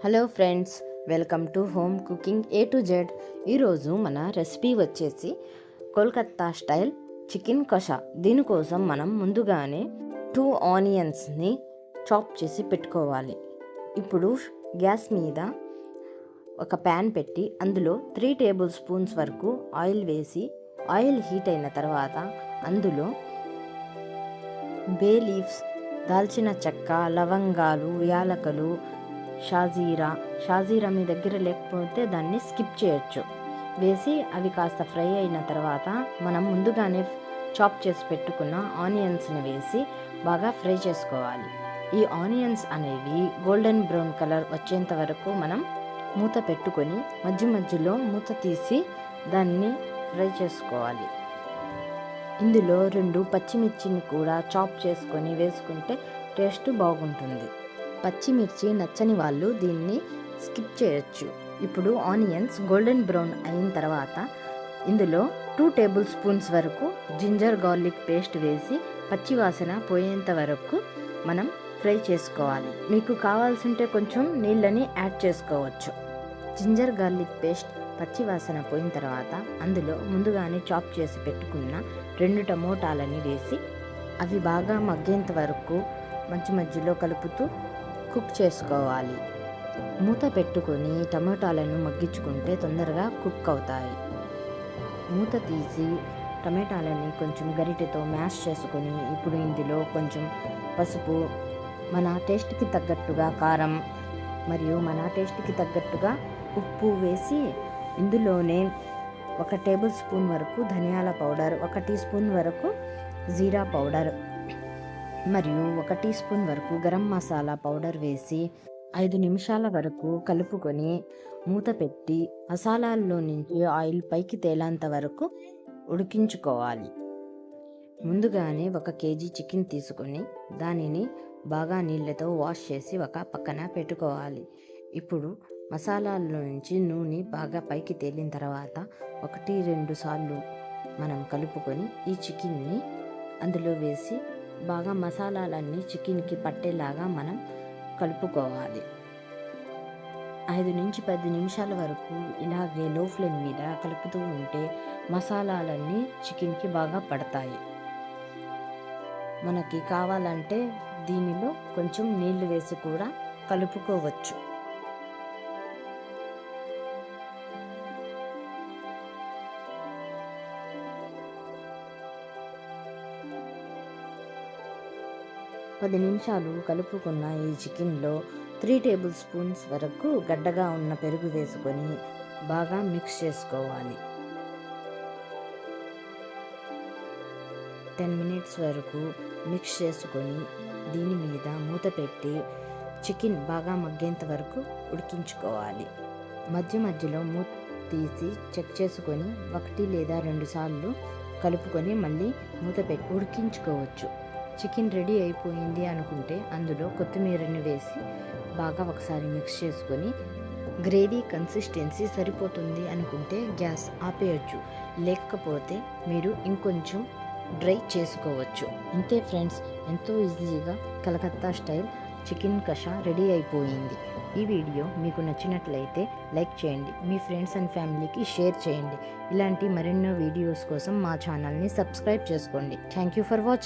Hello friends, welcome to home cooking A to Z. ఈరోజు మన recipe వచ్చేసి Kolkata style chicken కషా. దీనికోసం మనం ముందుగానే 2 ఆనియన్స్ని చాప్ చేసి పెట్టుకోవాలి. ఇప్పుడు గ్యాస్ మీద ఒక ప్యాన్ పెట్టి అందులో 3 టేబుల్ స్పూన్స్ వరకు ఆయిల్ వేసి, ఆయిల్ హీట్ అయిన తర్వాత అందులో బే లీవ్స్, దాల్చిన చెక్క, లవంగాలు, యాలకులు, షాజీరా మీ దగ్గర లేకపోతే దాన్ని స్కిప్ చేయొచ్చు వేసి అవి కాస్త ఫ్రై అయిన తర్వాత మనం ముందుగానే చాప్ చేసి పెట్టుకున్న ఆనియన్స్ని వేసి బాగా ఫ్రై చేసుకోవాలి. ఈ ఆనియన్స్ అనేవి గోల్డెన్ బ్రౌన్ కలర్ వచ్చేంత వరకు మనం మూత పెట్టుకొని మధ్యలో మూత తీసి దాన్ని ఫ్రై చేసుకోవాలి. ఇందులో 2 పచ్చిమిర్చిని కూడా చాప్ చేసుకొని వేసుకుంటే టేస్ట్ బాగుంటుంది. పచ్చిమిర్చి నచ్చని వాళ్ళు దీన్ని స్కిప్ చేయొచ్చు. ఇప్పుడు ఆనియన్స్ గోల్డెన్ బ్రౌన్ అయిన తర్వాత ఇందులో 2 టేబుల్ స్పూన్స్ వరకు జింజర్ గార్లిక్ పేస్ట్ వేసి పచ్చివాసన పోయేంత వరకు మనం ఫ్రై చేసుకోవాలి. మీకు కావాల్సింటే కొంచెం నీళ్ళని యాడ్ చేసుకోవచ్చు. జింజర్ గార్లిక్ పేస్ట్ పచ్చివాసన పోయిన తర్వాత అందులో ముందుగానే చాప్ చేసి పెట్టుకున్న 2 టమోటాలని వేసి అవి బాగా మగ్గేంత వరకు మధ్యలో కలుపుతూ కుక్ చేసుకోవాలి. మూత పెట్టుకొని టమాటాలను మగ్గించుకుంటే తొందరగా కుక్ అవుతాయి. మూత తీసి టమాటాలని కొంచెం గరిటెతో మ్యాష్ చేసుకొని ఇప్పుడు ఇందులో కొంచెం పసుపు, మన టేస్ట్కి తగ్గట్టుగా కారం మరియు మన టేస్ట్కి తగ్గట్టుగా ఉప్పు వేసి ఇందులోనే 1 టేబుల్ స్పూన్ వరకు ధనియాల పౌడర్, 1 టీ స్పూన్ వరకు జీరా పౌడర్ మరియు 1 టీ స్పూన్ వరకు గరం మసాలా పౌడర్ వేసి 5 నిమిషాల వరకు కలుపుకొని మూత పెట్టి మసాలాల్లో నుంచి ఆయిల్ పైకి తేలేంత వరకు ఉడికించుకోవాలి. ముందుగానే 1 కేజీ చికెన్ తీసుకొని దానిని బాగా నీళ్ళతో వాష్ చేసి ఒక పక్కన పెట్టుకోవాలి. ఇప్పుడు మసాలాల్లో నుంచి నూనె బాగా పైకి తేలిన తర్వాత 1-2 సార్లు మనం కలుపుకొని ఈ చికెన్ని అందులో వేసి బాగా మసాలాలన్నీ చికెన్కి పట్టేలాగా మనం కలుపుకోవాలి. 5-10 నిమిషాల వరకు ఇలాగే లో ఫ్లేమ్ మీద కలుపుతూ ఉంటే మసాలాలన్నీ చికెన్కి బాగా పడతాయి. మనకి కావాలంటే దీనిలో కొంచెం నీళ్లు వేసి కూడా కలుపుకోవచ్చు. పది నిమిషాలు కలుపుకున్న ఈ చికెన్లో 3 టేబుల్ స్పూన్స్ వరకు గడ్డగా ఉన్న పెరుగు వేసుకొని బాగా మిక్స్ చేసుకోవాలి. 10 మినిట్స్ వరకు మిక్స్ చేసుకొని దీని మీద మూత పెట్టి చికెన్ బాగా మగ్గేంత వరకు ఉడికించుకోవాలి. మధ్యలో మూత తీసి చెక్ చేసుకొని 1 లేదా 2 సార్లు కలుపుకొని మళ్ళీ మూత పెట్టి ఉడికించుకోవచ్చు. చికెన్ రెడీ అయిపోయింది అనుకుంటే అందులో కొత్తిమీరని వేసి బాగా ఒకసారి మిక్స్ చేసుకొని గ్రేవీ కన్సిస్టెన్సీ సరిపోతుంది అనుకుంటే గ్యాస్ ఆపేయచ్చు, లేకపోతే మీరు ఇంకొంచెం డ్రై చేసుకోవచ్చు. అంతే ఫ్రెండ్స్, ఎంతో ఈజీగా కలకత్తా స్టైల్ చికెన్ కషా రెడీ అయిపోయింది. ఈ వీడియో మీకు నచ్చినట్లయితే లైక్ చేయండి, మీ ఫ్రెండ్స్ అండ్ ఫ్యామిలీకి షేర్ చేయండి. ఇలాంటి మరెన్నో వీడియోస్ కోసం మా ఛానల్ని సబ్స్క్రైబ్ చేసుకోండి. Thank you for watching.